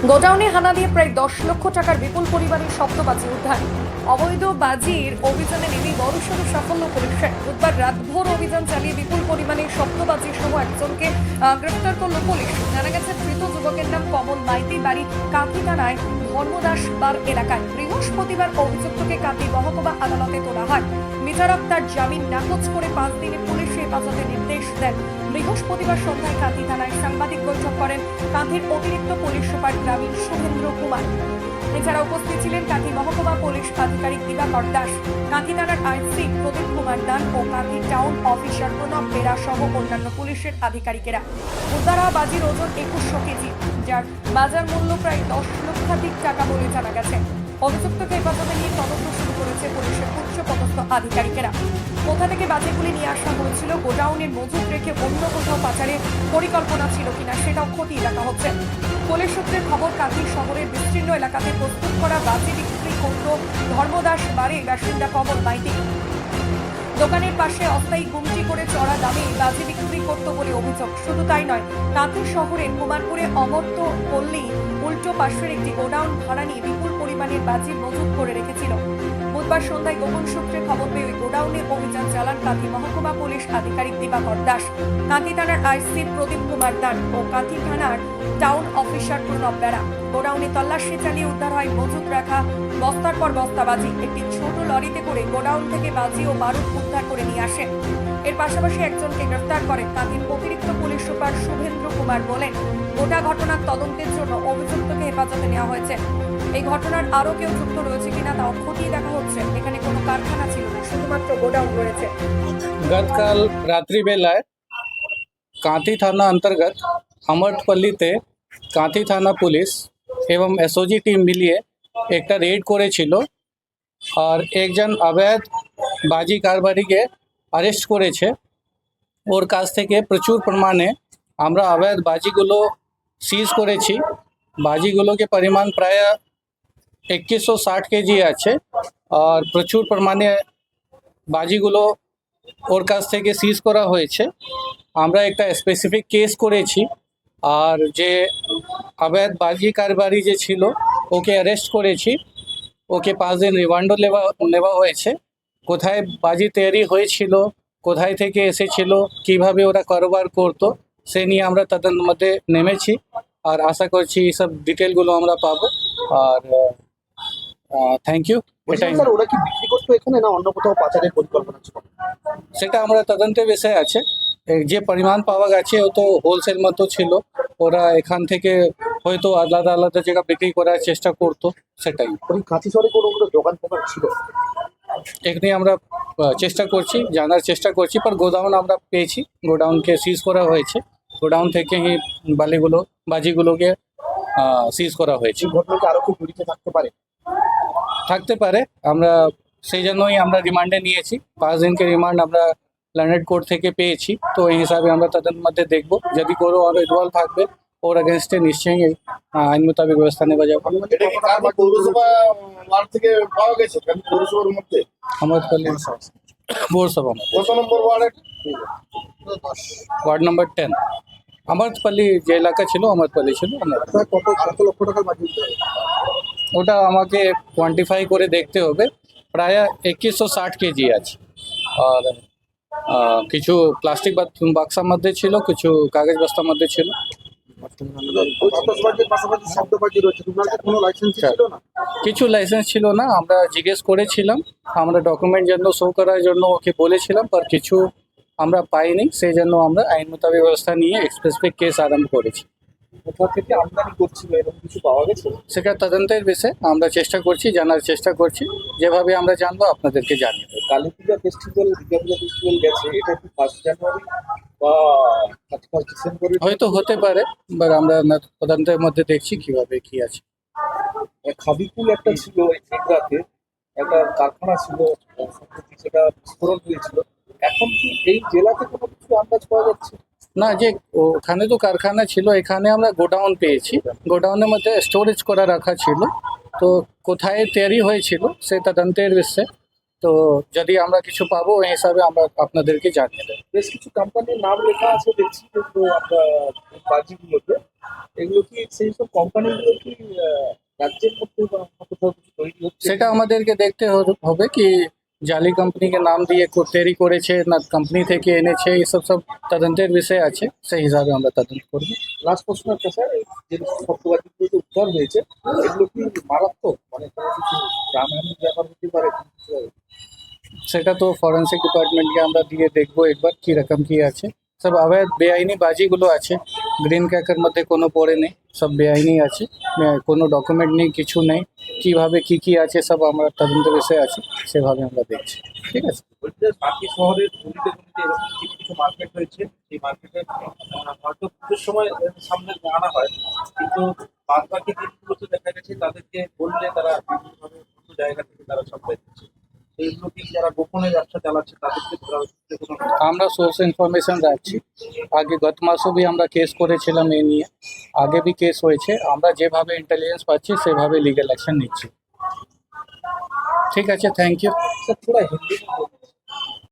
গোডাউনে হানা দিয়ে প্রায় 10 লক্ষ টাকার বিপুল পরিমাণের শব্দবাজি উদ্ধার। অবৈধ বাজির অভিযানে নেমে বড়সড় সাফল্য পুলিশের। বুধবার রাতভর অভিযান চালিয়ে বিপুল পরিমাণের শব্দবাজি সহ একজনকে গ্রেফতার করল পুলিশ। জানা গেছে ধৃত যুবকের নাম কমল মাইতি, বাড়ি কাঁথি থানায় ধর্মদাস বার এলাকায়। বৃহস্পতিবার অভিযুক্তকে কাঁথি মহকুমা আদালতে তোলা হয়। বিচারক তার জামিন নাকচ করে 5 দিনে পুলিশে হেফাজতে নির্দেশ দেন। বৃহস্পতিবার সন্ধ্যায় কাঁথি থানায় সাংবাদিক বৈঠক করেন কাঁথির অতিরিক্ত পুলিশ সুপার গ্রামীণ শুভেন্দ্র কুমার। এছাড়া উপস্থিত ছিলেন কাঁথি মহকুমা পুলিশ আধিকারিক দিবাকর দাস, কাঁথি থানার আইসি প্রদীপ কুমার দান ও কাঁথি টাউন অফিসার প্রণব বেরা সহ অন্যান্য পুলিশের আধিকারিকেরা। উদ্ধার হওয়া বাজির ওজন 2100 কেজি, যার বাজার মূল্য প্রায় 10 লক্ষাধিক টাকা বলে জানা গেছে। অভিযুক্তকে হেফাজতে নিয়ে তদন্ত শুরু করেছে পুলিশের উচ্চপদস্থ আধিকারিকেরা। কোথা থেকে বাজিগুলি নিয়ে আসা হয়েছিল, গোডাউনের মজুত রেখে অন্য কোথাও পাচারের পরিকল্পনা ছিল কিনা সেটাও খতিয়ে দেখা হচ্ছে। পুলিশ সূত্রের খবর, কাঁথি শহরের বিস্তীর্ণ এলাকাতে প্রস্তুত করা বাজি বিক্রি করত ধর্মদাস বাড়ির বাসিন্দা কমল মাইতি। দোকানের পাশে অস্থায়ী গুমটি করে চড়া দামে বাজি বিক্রি করত বলে অভিযোগ। শুধু তাই নয়, কাঁথি শহরের কুমারপুরে অমর্ত্য পল্লী উল্টো পাশের একটি গোডাউন ভাড়া নিয়ে বিপুল পরিমাণের বাজি মজুত করে রেখেছিল। বুধবার সন্ধ্যায় গোপন সূত্রে খবর পেয়ে ওই গোডাউনে অভিযান চালান কাঁথি মহকুমা পুলিশ আধিকারিক দিবাকর দাস, কাঁথি থানার আইসি প্রদীপ কুমার দান ও কাঁথি থানার টাউন অফিসার প্রণব বেরা। গোডাউনে তল্লাশি চালিয়ে উদ্ধার হয় মজুত রাখা বস্তার পর বস্তা বাজি। একটি ছোট লরিতে করে গোডাউন থেকে বাজি ও বারুদ উদ্ধার করে নিয়ে আসেন। এর পাশাপাশি একজনকে গ্রেফতার করেন কাঁথির অতিরিক্ত পুলিশ সুপার শুভেন্দ্র কুমার। বলেন, গোটা ঘটনার তদন্তের জন্য অভিযুক্তকে হেফাজতে নেওয়া হয়েছে। এই ঘটনার আরো কেউ যুক্ত রয়েছে কিনা তাও খতিয়ে দেখা হচ্ছে। এখানে কোনো কারখানা ছিল না, শুধুমাত্র গোডাউন রয়েছে। गतकाल रात्रि बेलाয় कांथी थाना अंतर्गत अमरपल्लीते कांथी थाना पुलिस एवं एसओजी टीम मिलिए একটা রেড করেছিল আর একজন অবৈধ বাজি কারবারিকে অ্যারেস্ট করেছে। ওর কাছ থেকে প্রচুর পরিমাণে আমরা অবৈধ বাজিগুলো সিজ করেছি। বাজিগুলোকে পরিমাণ প্রায় 2160 কেজি আছে আর প্রচুর পরিমাণে বাজিগুলো ওর কাছ থেকে সিজ করা হয়েছে। আমরা একটা স্পেসিফিক কেস করেছি আর যে অবৈধ বাজি কারবারি যে ছিল ওকে অ্যারেস্ট করেছি। ওকে 5 দিন রিমান্ডও নেওয়া হয়েছে। কোথায় বাজি তৈরি হয়েছিল, কোথায় থেকে এসেছিল, কিভাবে ওরা কারবার করতো সে নিয়ে আমরা তদন্তের মধ্যে নেমেছি আর আশা করছি এই সব ডিটেলগুলো আমরা পাবো। আর থ্যাংক ইউ। এটাই, স্যার, ওরা কি বিক্রি করতো এখানে না অন্য কোথাও পাচারের পরিকল্পনা ছিল? সেটা আমরা তদন্তের বিষয় আছে। যে পরিমাণ পাওয়া গেছে ও তো হোলসেল মতো ছিল। ওরা এখান থেকে হয়তো আলাদা আলাদা জায়গা বিক্রি করার চেষ্টা করতো, সেটাই। ওই কাঁথি শহরে কোনো দোকান ফোকান ছিল? এখানে আমরা চেষ্টা করছি, জানার চেষ্টা করছি, পর গোডাউন আমরা পেয়েছি, গোডাউনকে সিজ করা হয়েছে। গোডাউন থেকে এই বাজিগুলোকে সিজ করা হয়েছে। এই ঘটনাকে আরো কেউ জড়িত থাকতে পারে? আমরা সেই জন্যই আমরা রিমান্ডে নিয়েছি। 5 দিনকে রিমান্ড আমরা লন্ডন কোর্ট থেকে পেয়েছি। তো এই হিসাবে আমরা তাদের মধ্যে দেখব, যদি কোনো আরো ইনভলভ থাকবে ওর এগেনস্টে নিশ্চয়ই আইন মোতাবেক ব্যবস্থা নেওয়া যাবে। এটা কি কাঁথি পৌরসভা ওয়ার্ড থেকে পাওয়া গেছে? কাঁথি পৌরসভার মধ্যে আমরপল্লী পৌরসভা, কত নম্বর ওয়ার্ডে? Ward number 10। আমরপল্লী যে এলাকা ছিল, আমরপল্লী ছিল। কত লক্ষ টাকার বাজি উদ্ধার হয়েছে? ওটা আমাকে কোয়ান্টিফাই করে দেখতে হবে। প্রায় 2160 কেজি আছে আর কিছু প্লাস্টিক বাক্সার মধ্যে ছিল, কিছু কাগজ বস্তার মধ্যে ছিল। আতশবাজির পাশাপাশি শব্দবাজি রয়েছে, তোমার কোনো লাইসেন্স ছিল না? কিছু লাইসেন্স ছিল না, আমরা জিজ্ঞেস করেছিলাম, আমরা ডকুমেন্ট জন্য শো করার জন্য ওকে বলেছিলাম, পর কিছু আমরা পাইনি। সেই জন্য আমরা আইন মোতাবেক ব্যবস্থা নিয়ে স্পেসিফিক কেস আরম্ভ করেছি। কোথা থেকে আমদানি করছিল এরকম কিছু পাওয়া গেছে? সেটা তদন্তের বিষয়ে আমরা চেষ্টা করছি, জানার চেষ্টা করছি। যেভাবে আমরা জানবো আপনাদেরকে জানিয়ে দেবো। কালী পূজা ফেস্টিভ্যাল, দুর্গা পূজা ফেস্টিভ্যাল গেছে, এটা কি 1 জানুয়ারি বা 31 ডিসেম্বরে? হয়তো হতে পারে, বাট আমরা তদন্তের মধ্যে দেখছি কিভাবে কি আছে। খাদিকুল একটা ছিল এই চিত্রাতে, একটা কারখানা ছিল, সম্প্রতি সেটা বিস্ফোরণ হয়েছিল। এখন কি এই জেলাতে কোনো কিছু আন্দাজ পাওয়া যাচ্ছে? না, যে ওখানে তো কারখানা ছিল, এখানে আমরা গোডাউন পেয়েছি। গোডাউনের মধ্যে স্টোরেজ করা রাখা ছিল, তো কোথায় তৈরি হয়েছিল সে তদন্তের বিষয়ে তো যদি আমরা কিছু পাবো ওই হিসাবে আমরা আপনাদেরকে জানিয়ে দেবো। বেশ কিছু কোম্পানির নাম লেখা আছে দেখছি, কিন্তু আমরা বাজিগুলোতে এগুলো কি সেই সব কোম্পানিগুলো কি রাজ্যের মধ্যে বা অন্য কোথাও কিছু তৈরি হচ্ছে? সেটা আমাদেরকে দেখতে হবে কি জালি কোম্পানিকে নাম দিয়ে তৈরি করেছে না কোম্পানি থেকে এনেছে, এসব সব তদন্তের বিষয় আছে, সেই হিসাবে আমরা তদন্ত করবো। লাস্ট প্রশ্ন একটা স্যার, এই যে শব্দবাজিগুলো যে উদ্ধার হয়েছে এগুলো কি মারাত্মক, মানে কোনো কিছু প্রাণহানির ব্যাপার হতে পারে? সেটা তো ফরেন্সিক ডিপার্টমেন্টকে আমরা দিয়ে দেখবো একবার কি রকম কি আছে। সব অবৈধ বেআইনি বাজিগুলো আছে, গ্রিন ক্র্যাকের মধ্যে কোনো পড়ে নেই, সব বেআইনি আছে, কোনো ডকুমেন্ট নেই, কিছু নেই, কিভাবে কি আছে সব আমরা তদন্ত বিষয় আছে, সেভাবে আমরা দেখছি। ঠিক আছে। বলছি যে বাকি শহরের গলিতে গলিতে এরকম কিছু কিছু মার্কেট রয়েছে, সেই মার্কেটে হয়তো পুজোর সময় সামনে আনা হয়, কিন্তু বাদ বাকি দিনগুলোতে দেখা গেছে তাদেরকে বললে তারা বিভিন্নভাবে অন্য জায়গা থেকে তারা সাপ্লাই দিচ্ছে। এইগুলো কি যারা গোপনে ব্যবসা চালাচ্ছে তাদেরকে ধরা হচ্ছে কোনো? আমরা সোর্স ইনফরমেশন রাখছি, আগে গত মাসও বি আমরা কেস করেছিলাম এই নিয়ে, আগে বি কেস হয়েছে, আমরা যেভাবে ইন্টেলিজেন্স পাচ্ছি সেভাবে লিগ্যাল অ্যাকশন নিচ্ছি। ঠিক আছে, থ্যাংক ইউ। सर थोड़ा हिंदी में बोलिए।